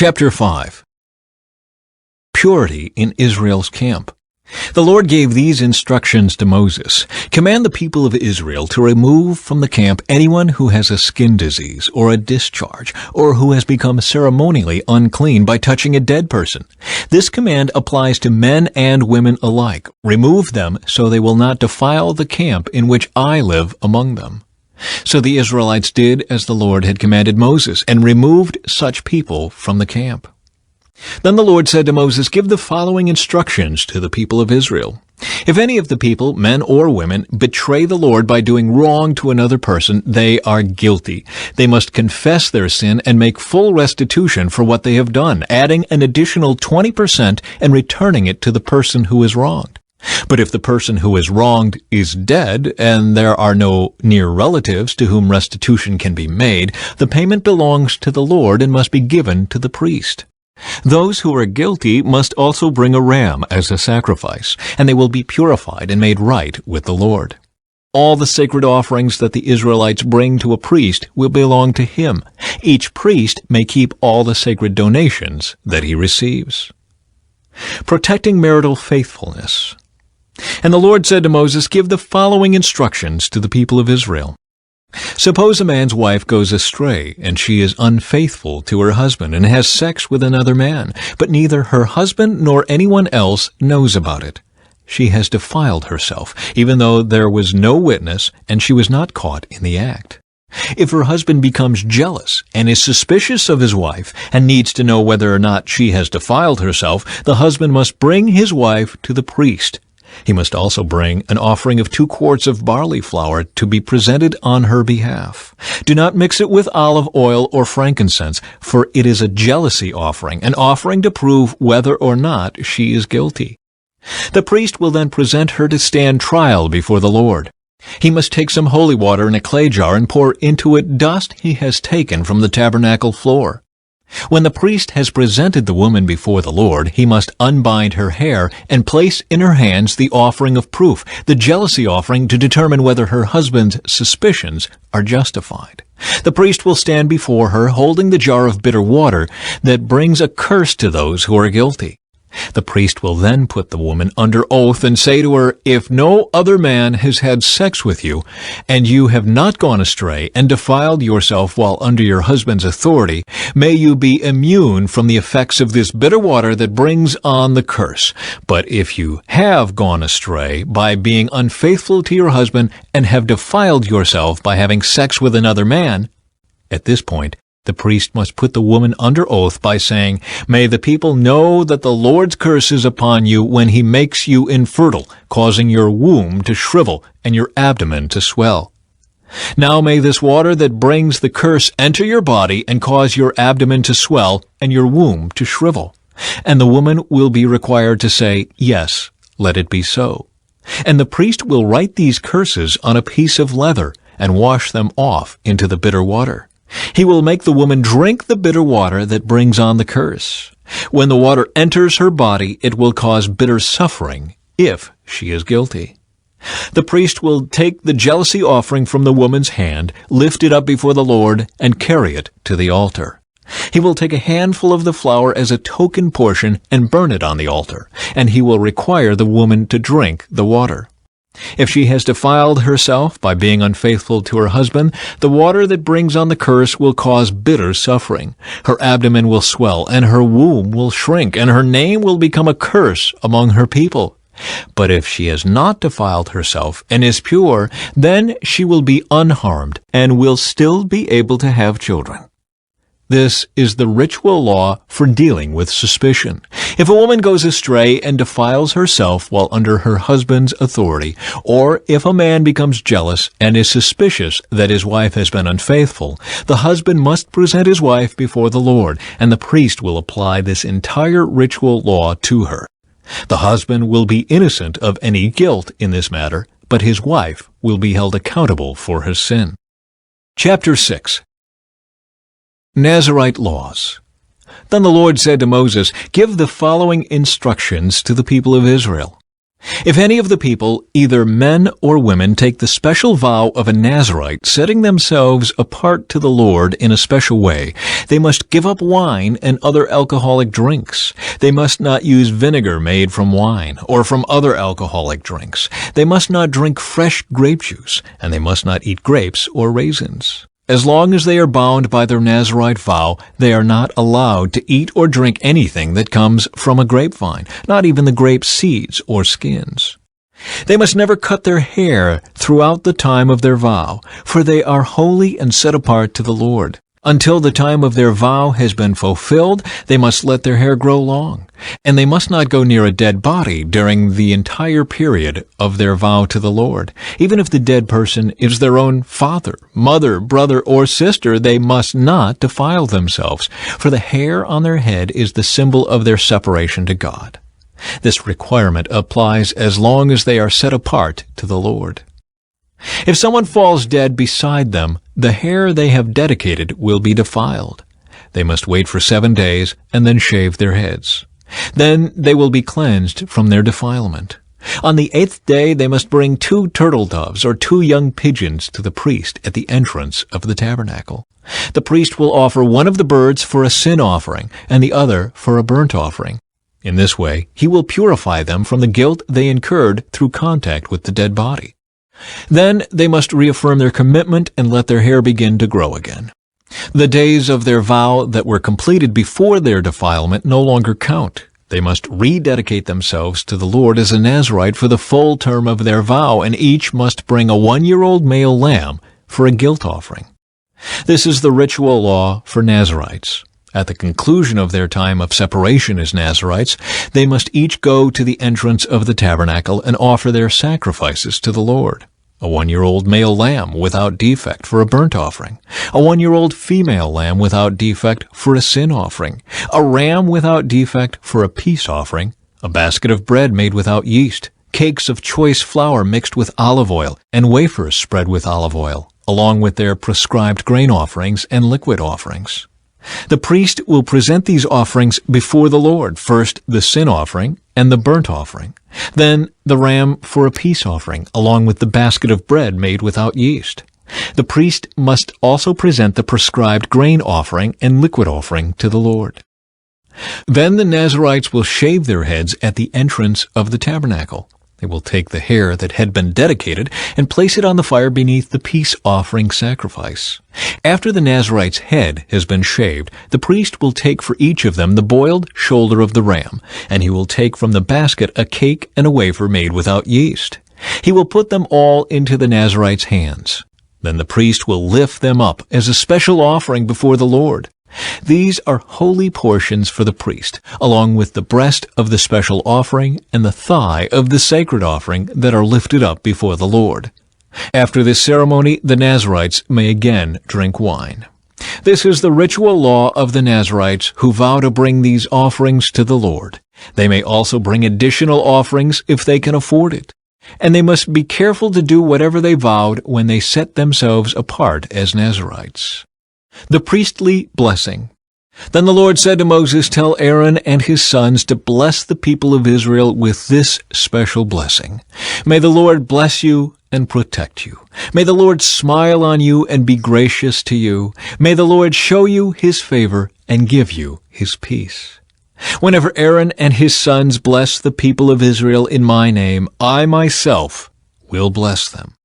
Chapter 5. Purity in Israel's camp. The Lord gave these instructions to Moses. Command the people of Israel to remove from the camp anyone who has a skin disease or a discharge, or who has become ceremonially unclean by touching a dead person. This command applies to men and women alike. Remove them so they will not defile the camp in which I live among them. So the Israelites did as the Lord had commanded Moses, and removed such people from the camp. Then the Lord said to Moses, Give the following instructions to the people of Israel. If any of the people, men or women, betray the Lord by doing wrong to another person, they are guilty. They must confess their sin and make full restitution for what they have done, adding an additional 20% and returning it to the person who is wronged. But if the person who is wronged is dead, and there are no near relatives to whom restitution can be made, the payment belongs to the Lord and must be given to the priest. Those who are guilty must also bring a ram as a sacrifice, and they will be purified and made right with the Lord. All the sacred offerings that the Israelites bring to a priest will belong to him. Each priest may keep all the sacred donations that he receives. Protecting marital faithfulness. And the Lord said to Moses, Give the following instructions to the people of Israel. Suppose a man's wife goes astray, and she is unfaithful to her husband and has sex with another man, but neither her husband nor anyone else knows about it. She has defiled herself, even though there was no witness, and she was not caught in the act. If her husband becomes jealous and is suspicious of his wife and needs to know whether or not she has defiled herself, the husband must bring his wife to the priest. He must also bring an offering of 2 quarts of barley flour to be presented on her behalf. Do not mix it with olive oil or frankincense, for it is a jealousy offering, an offering to prove whether or not she is guilty. The priest will then present her to stand trial before the Lord. He must take some holy water in a clay jar and pour into it dust he has taken from the tabernacle floor. When the priest has presented the woman before the Lord, he must unbind her hair and place in her hands the offering of proof, the jealousy offering, to determine whether her husband's suspicions are justified. The priest will stand before her holding the jar of bitter water that brings a curse to those who are guilty. The priest will then put the woman under oath and say to her, If no other man has had sex with you, and you have not gone astray and defiled yourself while under your husband's authority, may you be immune from the effects of this bitter water that brings on the curse. But if you have gone astray by being unfaithful to your husband and have defiled yourself by having sex with another man, at this point, the priest must put the woman under oath by saying, May the people know that the Lord's curse is upon you when he makes you infertile, causing your womb to shrivel and your abdomen to swell. Now may this water that brings the curse enter your body and cause your abdomen to swell and your womb to shrivel. And the woman will be required to say, Yes, let it be so. And the priest will write these curses on a piece of leather and wash them off into the bitter water. He will make the woman drink the bitter water that brings on the curse. When the water enters her body, it will cause bitter suffering if she is guilty. The priest will take the jealousy offering from the woman's hand, lift it up before the Lord, and carry it to the altar. He will take a handful of the flour as a token portion and burn it on the altar, and he will require the woman to drink the water. If she has defiled herself by being unfaithful to her husband, the water that brings on the curse will cause bitter suffering. Her abdomen will swell, and her womb will shrink, and her name will become a curse among her people. But if she has not defiled herself and is pure, then she will be unharmed and will still be able to have children. This is the ritual law for dealing with suspicion. If a woman goes astray and defiles herself while under her husband's authority, or if a man becomes jealous and is suspicious that his wife has been unfaithful, the husband must present his wife before the Lord, and the priest will apply this entire ritual law to her. The husband will be innocent of any guilt in this matter, but his wife will be held accountable for her sin. Chapter 6. Nazirite Laws. Then the Lord said to Moses, Give the following instructions to the people of Israel. If any of the people, either men or women, take the special vow of a Nazirite, setting themselves apart to the Lord in a special way, they must give up wine and other alcoholic drinks. They must not use vinegar made from wine or from other alcoholic drinks. They must not drink fresh grape juice, and they must not eat grapes or raisins. As long as they are bound by their Nazirite vow, they are not allowed to eat or drink anything that comes from a grapevine, not even the grape seeds or skins. They must never cut their hair throughout the time of their vow, for they are holy and set apart to the Lord. Until the time of their vow has been fulfilled, they must let their hair grow long, and they must not go near a dead body during the entire period of their vow to the Lord. Even if the dead person is their own father, mother, brother, or sister, they must not defile themselves, for the hair on their head is the symbol of their separation to God. This requirement applies as long as they are set apart to the Lord. If someone falls dead beside them, the hair they have dedicated will be defiled. They must wait for 7 days and then shave their heads. Then they will be cleansed from their defilement. On the 8th day they must bring 2 turtle doves or 2 young pigeons to the priest at the entrance of the tabernacle. The priest will offer one of the birds for a sin offering and the other for a burnt offering. In this way, he will purify them from the guilt they incurred through contact with the dead body. Then they must reaffirm their commitment and let their hair begin to grow again. The days of their vow that were completed before their defilement no longer count. They must rededicate themselves to the Lord as a Nazirite for the full term of their vow, and each must bring a 1-year-old male lamb for a guilt offering. This is the ritual law for Nazirites. At the conclusion of their time of separation as Nazirites, they must each go to the entrance of the tabernacle and offer their sacrifices to the Lord. A 1-year-old male lamb without defect for a burnt offering, a 1-year-old female lamb without defect for a sin offering, a ram without defect for a peace offering, a basket of bread made without yeast, cakes of choice flour mixed with olive oil, and wafers spread with olive oil, along with their prescribed grain offerings and liquid offerings. The priest will present these offerings before the Lord, first the sin offering and the burnt offering, then the ram for a peace offering, along with the basket of bread made without yeast. The priest must also present the prescribed grain offering and liquid offering to the Lord. Then the Nazirites will shave their heads at the entrance of the tabernacle. They will take the hair that had been dedicated and place it on the fire beneath the peace offering sacrifice. After the Nazirite's head has been shaved, the priest will take for each of them the boiled shoulder of the ram, and he will take from the basket a cake and a wafer made without yeast. He will put them all into the Nazirite's hands. Then the priest will lift them up as a special offering before the Lord. These are holy portions for the priest, along with the breast of the special offering and the thigh of the sacred offering that are lifted up before the Lord. After this ceremony, the Nazirites may again drink wine. This is the ritual law of the Nazirites who vow to bring these offerings to the Lord. They may also bring additional offerings if they can afford it. And they must be careful to do whatever they vowed when they set themselves apart as Nazirites. The priestly blessing. Then the Lord said to Moses, "Tell Aaron and his sons to bless the people of Israel with this special blessing. May the Lord bless you and protect you. May the Lord smile on you and be gracious to you. May the Lord show you his favor and give you his peace." Whenever Aaron and his sons bless the people of Israel in my name, I myself will bless them.